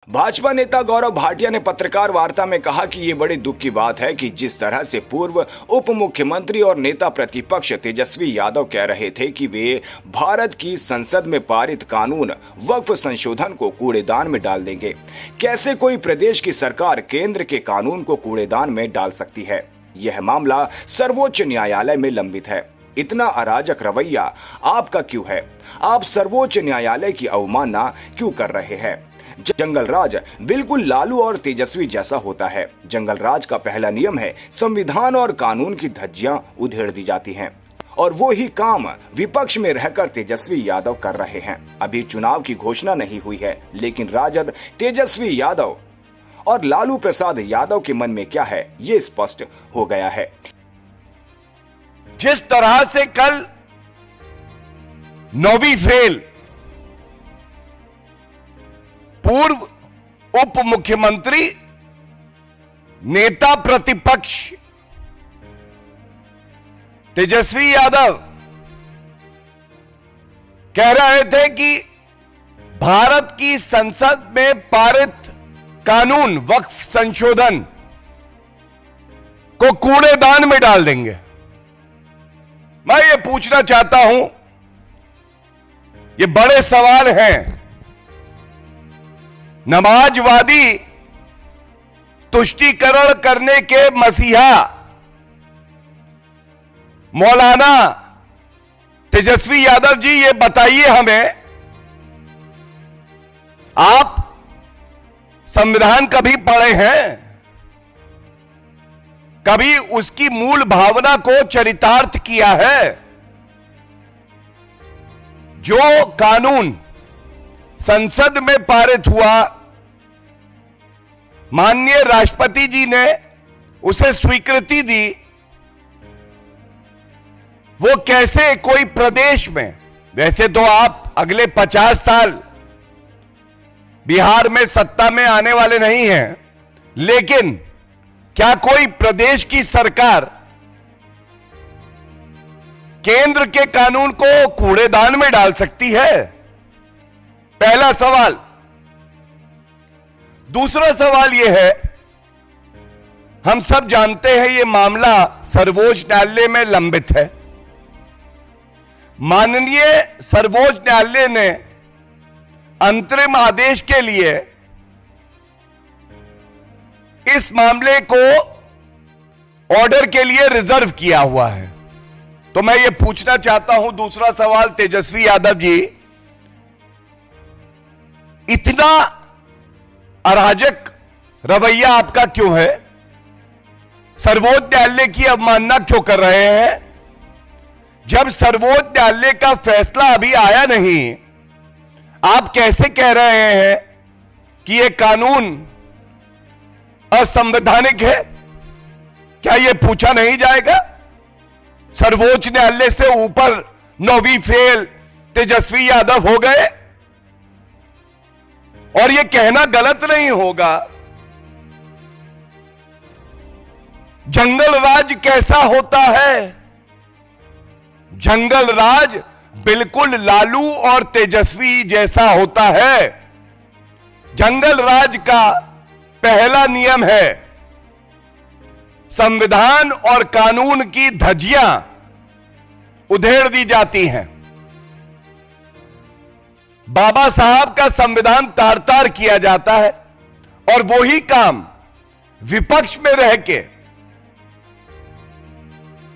भाजपा नेता गौरव भाटिया ने पत्रकार वार्ता में कहा कि ये बड़े दुख की बात है कि जिस तरह से पूर्व उप मुख्यमंत्री और नेता प्रतिपक्ष तेजस्वी यादव कह रहे थे कि वे भारत की संसद में पारित कानून वक्फ संशोधन को कूड़ेदान में डाल देंगे। कैसे कोई प्रदेश की सरकार केंद्र के कानून को कूड़ेदान में डाल सकती है? यह मामला सर्वोच्च न्यायालय में लंबित है। इतना अराजक रवैया आपका क्यों है? आप सर्वोच्च न्यायालय की अवमानना क्यों कर रहे हैं? जंगल राज बिल्कुल लालू और तेजस्वी जैसा होता है। जंगल राज का पहला नियम है संविधान और कानून की धज्जियां उधेड़ दी जाती हैं और वो ही काम विपक्ष में रहकर तेजस्वी यादव कर रहे हैं। अभी चुनाव की घोषणा नहीं हुई है, लेकिन राजद तेजस्वी यादव और लालू प्रसाद यादव के मन में क्या है ये स्पष्ट हो गया है। जिस तरह से कल 9वीं फेल पूर्व उप मुख्यमंत्री नेता प्रतिपक्ष तेजस्वी यादव कह रहे थे कि भारत की संसद में पारित कानून वक्फ संशोधन को कूड़ेदान में डाल देंगे। मैं ये पूछना चाहता हूं, ये बड़े सवाल हैं। नमाजवादी तुष्टीकरण करने के मसीहा मौलाना तेजस्वी यादव जी, ये बताइए हमें, आप संविधान कभी पढ़े हैं? कभी उसकी मूल भावना को चरितार्थ किया है? जो कानून संसद में पारित हुआ, माननीय राष्ट्रपति जी ने उसे स्वीकृति दी, वो कैसे कोई प्रदेश में, वैसे तो आप अगले 50 साल बिहार में सत्ता में आने वाले नहीं हैं, लेकिन क्या कोई प्रदेश की सरकार केंद्र के कानून को कूड़ेदान में डाल सकती है? पहला सवाल। दूसरा सवाल यह है, हम सब जानते हैं ये मामला सर्वोच्च न्यायालय में लंबित है। माननीय सर्वोच्च न्यायालय ने अंतरिम आदेश के लिए इस मामले को ऑर्डर के लिए रिजर्व किया हुआ है। तो मैं ये पूछना चाहता हूं, दूसरा सवाल, तेजस्वी यादव जी, इतना अराजक रवैया आपका क्यों है? सर्वोच्च न्यायालय की अवमानना क्यों कर रहे हैं? जब सर्वोच्च न्यायालय का फैसला अभी आया नहीं, आप कैसे कह रहे हैं कि यह कानून असंवैधानिक है? क्या यह पूछा नहीं जाएगा? सर्वोच्च न्यायालय से ऊपर 9वीं फेल तेजस्वी यादव हो गए, और यह कहना गलत नहीं होगा। जंगल राज कैसा होता है? जंगल राज बिल्कुल लालू और तेजस्वी जैसा होता है। जंगल राज का पहला नियम है संविधान और कानून की धज्जियां उधेड़ दी जाती हैं। बाबा साहब का संविधान तार तार किया जाता है, और वही काम विपक्ष में रह के